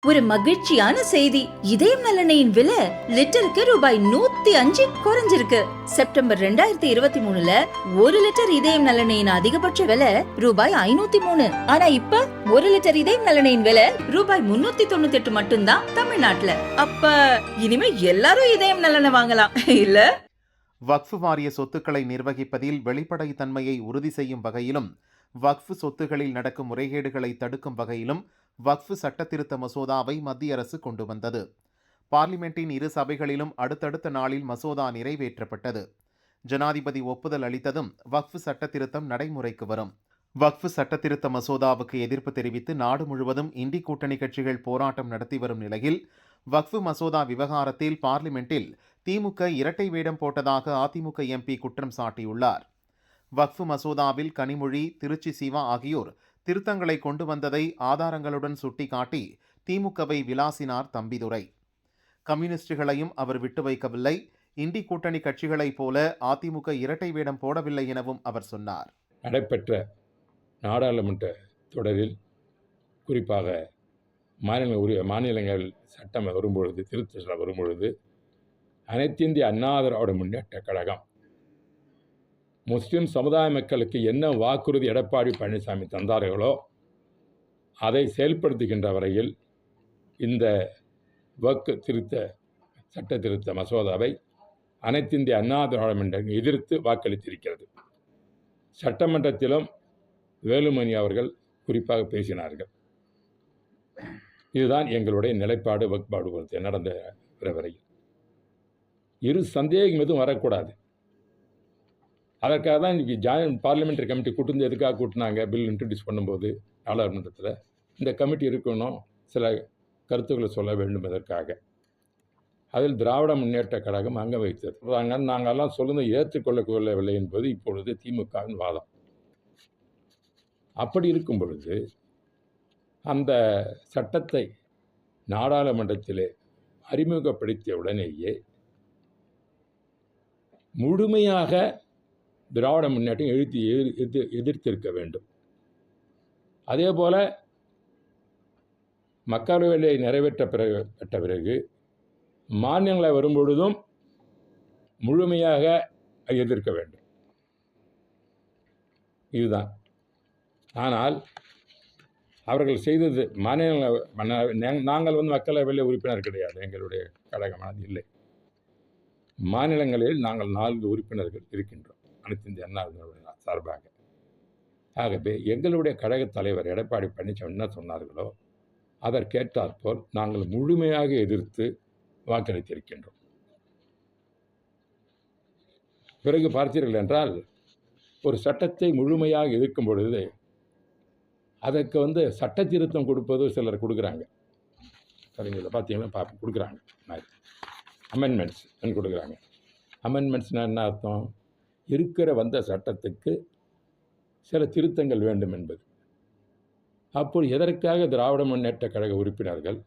ஒரு மகிழ்ச்சியான செய்தி. இதயம் நலனையின் விலை லிட்டருக்கு ரூபாய் 105 குறைஞ்சிருக்கு. செப்டம்பர் 2023ல 1 லிட்டர் இதயம் நலனையின் அதிகபட்ச விலை ரூபாய் 503. ஆனா இப்ப 1 லிட்டர் இதயம் நலனையின் விலை ரூபாய் 398 மட்டும்தான் தமிழ்நாட்டுல. அப்ப இனிமே எல்லாரும் இதயம் நலனை வாங்கலாம் இல்ல? வக்ஃப் வாரிய சொத்துக்களை நிர்வகிப்பதில் வெளிப்படைத்தன்மையை உறுதி செய்யும் வகையிலும் வக்ஃப் சொத்துகளில் நடக்கும் முறைகேடுகளை தடுக்கும் வகையிலும் வக்ஃப் சட்டத்திருத்த மசோதாவை மத்திய அரசு கொண்டு வந்தது. பார்லிமெண்டின் இரு சபைகளிலும் அடுத்தடுத்த நாளில் மசோதா நிறைவேற்றப்பட்டது. ஜனாதிபதி ஒப்புதல் அளித்ததும் வக்ஃப் சட்டத்திருத்தம் நடைமுறைக்கு வரும். வக்ஃப் சட்டத்திருத்த மசோதாவுக்கு எதிர்ப்பு தெரிவித்து நாடு முழுவதும் இந்தி கூட்டணி கட்சிகள் போராட்டம் நடத்தி வரும் நிலையில் வக்ஃப் மசோதா விவகாரத்தில் பார்லிமெண்டில் திமுக இரட்டை வேடம் போட்டதாக அதிமுக எம்பி குற்றம் சாட்டியுள்ளார். வக்ஃப் மசோதாவில் கனிமொழி, திருச்சி சிவா ஆகியோர் திருத்தங்களை கொண்டு வந்ததை ஆதாரங்களுடன் சுட்டிக்காட்டி திமுகவை விளாசினார் தம்பிதுரை. கம்யூனிஸ்டுகளையும் அவர் விட்டு வைக்கவில்லை. இந்தி கூட்டணி கட்சிகளைப் போல அதிமுக இரட்டை வேடம் போடவில்லை எனவும் அவர் சொன்னார். நடைபெற்ற நாடாளுமன்ற தொடரில் குறிப்பாக மாநிலங்கள் சட்டம் வரும்பொழுது, திருத்த வரும்பொழுது அனைத்திந்திய அண்ணா திராவிட முன்னேற்ற கழகம் முஸ்லிம் சமுதாய மக்களுக்கு என்ன வாக்குறுதி எடப்பாடி பழனிசாமி தந்தார்களோ அதை செயல்படுத்துகின்ற வரையில் இந்த வக்ஃப் சட்ட திருத்த மசோதாவை அனைத்திந்திய அண்ணா திராவிட முன்னேற்ற எதிர்த்து வாக்களித்திருக்கிறது. சட்டமன்றத்திலும் வேலுமணி அவர்கள் குறிப்பாக பேசினார்கள். இதுதான் எங்களுடைய நிலைப்பாடு. வக்ஃப் நடந்த வரையில் இரு சந்தேகம் எதுவும் வரக்கூடாது. அதற்காக தான் இன்றைக்கி பார்லிமெண்ட்ரி கமிட்டி கூட்டு எதுக்காக கூட்டினாங்க? பில் இன்ட்ரடியூஸ் பண்ணும்போது நாடாளுமன்றத்தில் இந்த கமிட்டி இருக்கணும், சில கருத்துக்களை சொல்ல வேண்டும் இதற்காக. அதில் திராவிட முன்னேற்ற கழகம் அங்கம் வைத்தது. நாங்கள்லாம் சொல்லுவது ஏற்றுக்கொள்ளவில்லை என்பது இப்பொழுது திமுகவின் வாதம். அப்படி இருக்கும் பொழுது அந்த சட்டத்தை நாடாளுமன்றத்திலே அறிமுகப்படுத்திய உடனேயே முழுமையாக திராவிட முன்னேற்றம் எதிர்த்திருக்க வேண்டும். அதே போல மக்களவையில் நிறைவேற்றப்பட்ட பிறகு மாநிலங்களை வரும்பொழுதும் முழுமையாக எதிர்க்க வேண்டும். இதுதான். ஆனால் அவர்கள் செய்தது நாங்கள் மக்களவையில் உறுப்பினர் கிடையாது, எங்களுடைய கழகமானது இல்லை. மாநிலங்களில் நாங்கள் 4 உறுப்பினர்கள் இருக்கின்றோம் அனைத்து இந்திய அண்ணா சார்பாக. ஆகவே எங்களுடைய கழக தலைவர் எடப்பாடி பழனிசாமி என்ன சொன்னார்களோ அதற்கேற்றாற்போல் நாங்கள் முழுமையாக எதிர்த்து வாக்களித்திருக்கின்றோம். பிறகு பார்த்தீர்கள் என்றால் ஒரு சட்டத்தை முழுமையாக எதிர்க்கும் பொழுது அதற்கு சட்ட திருத்தம் கொடுப்பது சிலர் கொடுக்குறாங்க. சரிங்களா? பார்த்தீங்கன்னா கொடுக்குறாங்க, அமெண்ட்மெண்ட்ஸ் கொடுக்குறாங்க. அமெண்ட்மெண்ட்ஸ்னால் என்ன அர்த்தம்? இருக்கிற வந்த சட்டத்துக்கு சில திருத்தங்கள் வேண்டும் என்பது. அப்போது எதற்காக திராவிட முன்னேற்ற கழக உறுப்பினர்கள்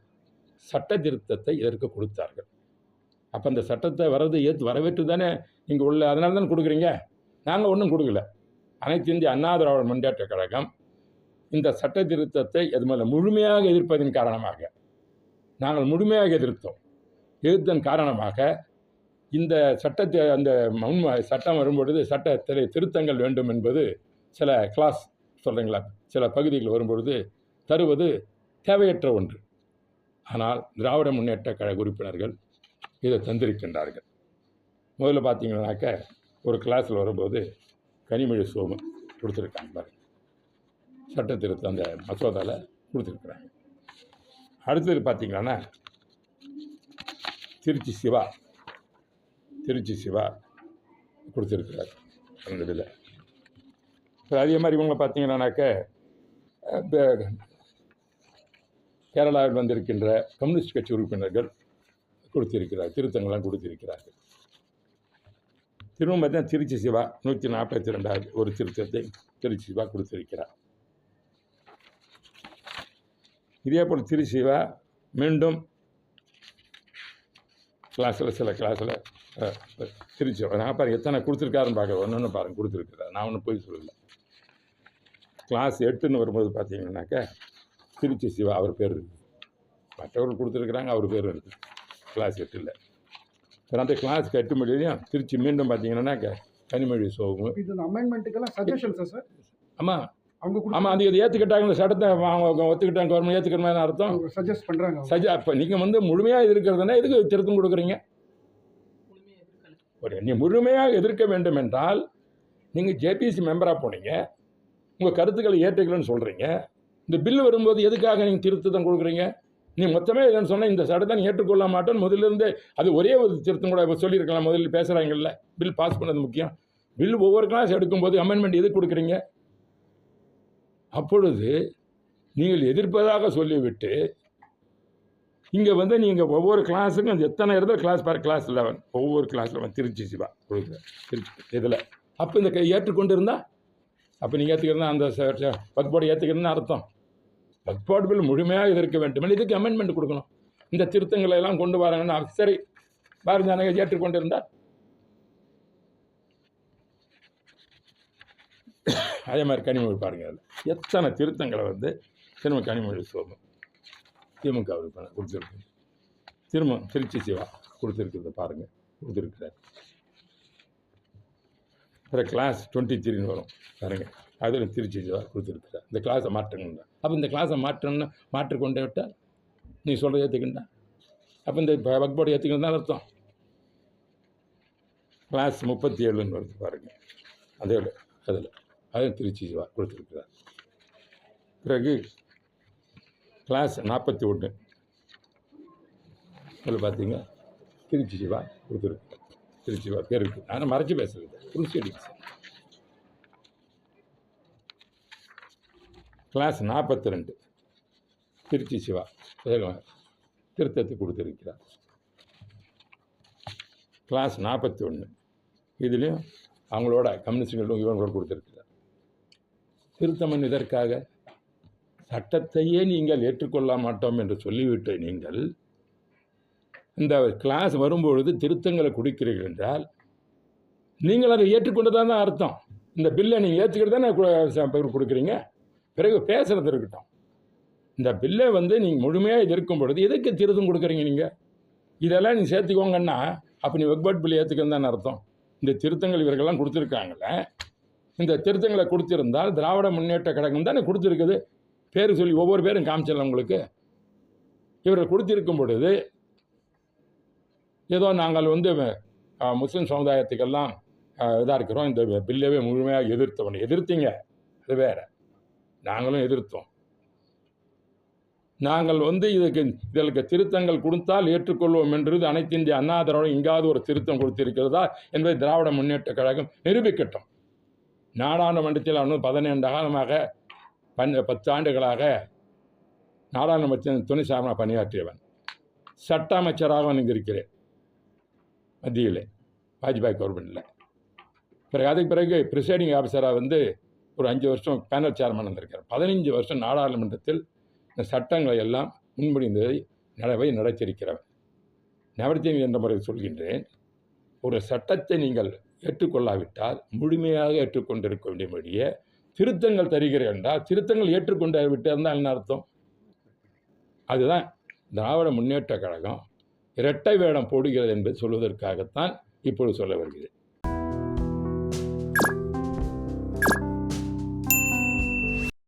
சட்ட திருத்தத்தை எதற்கு கொடுத்தார்கள்? அப்போ அந்த சட்டத்தை வரவேற்று தானே இங்கே உள்ள, அதனால தானே கொடுக்குறீங்க. நாங்கள் ஒன்றும் கொடுக்கல. அனைத்து இந்திய அண்ணா திராவிட முன்னேற்ற கழகம் இந்த சட்ட திருத்தத்தை அது மேலே முழுமையாக எதிர்ப்பதன் காரணமாக நாங்கள் முழுமையாக எதிர்த்ததன் காரணமாக இந்த சட்டத்தை சட்டம் வரும்பொழுது சட்டத்தில் திருத்தங்கள் வேண்டும் என்பது சில கிளாஸ் சொல்கிறீங்களா, சில பகுதிகள் வரும்பொழுது தருவது தேவையற்ற ஒன்று. ஆனால் திராவிட முன்னேற்ற கழக உறுப்பினர்கள் இதை தந்திருக்கின்றார்கள். முதல்ல பார்த்தீங்கன்னாக்க ஒரு கிளாஸில் வரும்போது கனிமொழி சோமு கொடுத்துருக்காங்க பாருங்க, சட்ட திருத்தம் அந்த மசோதாவில் கொடுத்துருக்குறாங்க. அடுத்தது பார்த்தீங்கன்னா திருச்சி சிவா கொடுத்துருக்கிறார் அந்த இதில். அதே மாதிரி இவங்க பார்த்தீங்கன்னாக்க கேரளாவில் வந்திருக்கின்ற கம்யூனிஸ்ட் கட்சி உறுப்பினர்கள் திருத்தங்கள்லாம் கொடுத்திருக்கிறார்கள். திரும்ப பார்த்தீங்கன்னா திருச்சி சிவா 142வது ஒரு திருத்தத்தை திருச்சி சிவா கொடுத்திருக்கிறார். இதே போல் திருச்சி சிவா மீண்டும் சில கிளாஸில் திருச்சி நான் பாருங்கள் எத்தனை கொடுத்துருக்காருன்னு பார்க்க ஒன்று பாருங்கள் கொடுத்துருக்குறாரு. நான் ஒன்றும் போய் சொல்லலை. கிளாஸ் 8ன்னு வரும்போது பார்த்தீங்கன்னாக்க திருச்சி சிவா அவர் பேர் இருக்குது. மற்றவர்கள் கொடுத்துருக்குறாங்க, அவர் பேர் இருக்குது கிளாஸ் 8ல். அந்த கிளாஸ் 8 மொழியிலையும் திருச்சி மீண்டும் பார்த்தீங்கன்னா கனிமொழி சோமு. இது அமெண்ட்மெண்ட்டுக்கெல்லாம் சஜஷன்ஸா சார்? ஆமாம் அவங்க ஆமாம், அது ஏற்றுக்கிட்டாங்க, இந்த சட்டத்தை அவங்க ஒத்துக்கிட்டாங்க, கவர்மெண்ட் ஏற்றுக்கிற மாதிரி அர்த்தம். சஜஸ்ட் பண்ணுறாங்க. இப்போ நீங்கள் வந்து முழுமையாக எதிர்க்கிறதுனா எதுக்கு திருத்தம் கொடுக்குறீங்க? நீ முழுமையாக எதிர்க்க வேண்டும் என்றால் நீங்கள் ஜேபிசி மெம்பராக போனீங்க, உங்கள் கருத்துக்களை ஏற்றுக்கலன்னு சொல்கிறீங்க. இந்த பில்லு வரும்போது எதுக்காக நீங்கள் திருத்தம் கொடுக்குறீங்க? நீ மொத்தமே எதுன்னு சொன்னால் இந்த சட்டத்தை நீ ஏற்றுக்கொள்ள மாட்டோன்னு முதலிருந்து அது ஒரே ஒரு திருத்தம் கூட சொல்லியிருக்கலாம். முதலில் பேசுகிறாங்கல்ல, பில் பாஸ் பண்ணது முக்கியம். பில் ஒவ்வொரு கிளாஸ் எடுக்கும்போது அமெண்ட்மெண்ட் எதுக்கு கொடுக்குறீங்க? அப்பொழுது நீங்கள் எதிர்ப்பதாக சொல்லிவிட்டு இங்கே வந்து நீங்கள் ஒவ்வொரு கிளாஸுக்கும் எத்தனை இடத்துல கிளாஸ் பார், கிளாஸ் 11 ஒவ்வொரு கிளாஸில் திருச்சி சிவா கொடுக்குற திருச்சி இதில். அப்போ இந்த ஏற்றுக்கொண்டு இருந்தால் அப்போ நீங்கள் ஏற்றுக்கிறதா அந்த வக்ஃப் போர்டு ஏற்றுக்கிறதுன்னு அர்த்தம். வக்ஃப் போர்டு பில் முழுமையாக எதிர்க்க வேண்டும், இதுக்கு அமெண்ட்மெண்ட் கொடுக்கணும். இந்த திருத்தங்களை எல்லாம் கொண்டு வராங்கன்னா சரி பாரதிய ஜனதா ஏற்றுக்கொண்டு இருந்தால். அதே மாதிரி கனிமொழி பாருங்கள், அதில் எத்தனை திருத்தங்களை வந்து திரும்ப கனிமொழி சோமு திமுக கொடுத்துருக்கு, திரும்ப திருச்சி சிவா கொடுத்துருக்குறத பாருங்கள், கொடுத்துருக்குறாரு. அப்புறம் கிளாஸ் 23 வரும் பாருங்கள், அதில் திருச்சி சிவா கொடுத்துருக்குறார். இந்த கிளாஸை மாற்றணுன்னா அப்போ இந்த கிளாஸை மாற்றணும்னா மாற்றிக்கொண்டே விட்டால் நீ சொல்கிறத ஏற்றுக்கிண்டா அப்போ இந்த வக்ஃப் போர்டு ஏற்றுக்கணும் தான் அர்த்தம். கிளாஸ் 37 வருது பாருங்கள், அதில் திருச்சி சிவா கொடுத்துருக்குறார். பிறகு கிளாஸ் 41 அதில் பார்த்தீங்க திருச்சி சிவா கொடுத்துருக்கு. திருச்சி சிவா பேர் இருக்குது, ஆனால் மறைச்சி பேசுகிறது ப்ரொசீடிங்ஸ். கிளாஸ் 42 திருச்சி சிவா திருத்தத்தை கொடுத்துருக்கிறார். கிளாஸ் 41 இதுலேயும் அவங்களோட கம்யூனிஸ்டுகளும் இவங்களோட கொடுத்துருக்கிறார். திருத்தம் இதற்காக சட்டத்தையே நீங்கள் ஏற்றுக்கொள்ள மாட்டோம் என்று சொல்லிவிட்டு நீங்கள் இந்த கிளாஸ் வரும்பொழுது திருத்தங்களை கொடுக்கிறீர்கள் என்றால் நீங்கள் அதை ஏற்றுக்கொண்டதான் தான் அர்த்தம். இந்த பில்லை நீங்கள் ஏற்றுக்கிறது தானே கொடுக்குறீங்க. பிறகு பேசுகிறது இருக்கட்டும், இந்த பில்லை வந்து நீங்கள் முழுமையாக எதிர்க்கும் பொழுது எதுக்கு திருத்தம் கொடுக்குறீங்க? நீங்கள் இதெல்லாம் நீங்கள் சேர்த்துக்கோங்கன்னா அப்போ நீ வக்ஃப் போர்டு பில்லை ஏற்றுக்கிறது தானே அர்த்தம். இந்த திருத்தங்கள் இவர்கள்லாம் கொடுத்துருக்காங்கல்ல, இந்த திருத்தங்களை கொடுத்திருந்தால் திராவிட முன்னேற்ற கழகம் தானே கொடுத்துருக்குது. பேர் சொல்லி ஒவ்வொரு பேரும் காமிச்சிடலாம் உங்களுக்கு. இவர்கள் கொடுத்திருக்கும் பொழுது ஏதோ நாங்கள் வந்து முஸ்லீம் சமுதாயத்துக்கெல்லாம் இதாக இருக்கிறோம், இந்த பில்லவே முழுமையாக எதிர்த்தீங்க, அது வேறு. நாங்களும் எதிர்த்தோம். நாங்கள் வந்து இதற்கு திருத்தங்கள் கொடுத்தால் ஏற்றுக்கொள்வோம் என்றது அனைத்து இந்திய அண்ணா திராவிடம் எங்காவது ஒரு திருத்தம் கொடுத்திருக்கிறதா என்பதை திராவிட முன்னேற்ற கழகம் நிரூபிக்கட்டும். நாடாளுமன்றத்தில் அவனு 17 காலமாக 10 ஆண்டுகளாக நாடாளுமன்றத்தின் துணை சார்பாக பணியாற்றியவன், சட்ட அமைச்சராக இருக்கிறேன் மத்தியில் வாஜ்பாய் கவர்மெண்ட்டில். பிறகு அதுக்கு பிறகு ப்ரிசைடிங் ஆஃபீஸராக வந்து ஒரு 5 வருஷம் பேனல் சேர்மன் வந்திருக்கிறார். 15 வருஷம் நாடாளுமன்றத்தில் இந்த சட்டங்களை எல்லாம் முன்மொழிந்ததை நடத்தியிருக்கிறவன். நவர்த்தி என்ற முறையில் சொல்கின்றேன், ஒரு சட்டத்தை நீங்கள் ஏற்றுக்கொள்ளாவிட்டால் முழுமையாக ஏற்றுக்கொண்டிருக்க வேண்டிய திருத்தங்கள் தருகிறேன் என்றால் திருத்தங்கள் ஏற்றுக்கொண்டு விட்டிருந்தால் என்ன அர்த்தம்? அதுதான் திராவிட முன்னேற்ற கழகம் இரட்டை வேடம் போடுகிறது என்பதை சொல்வதற்காகத்தான் இப்பொழுது சொல்ல வருகிறது.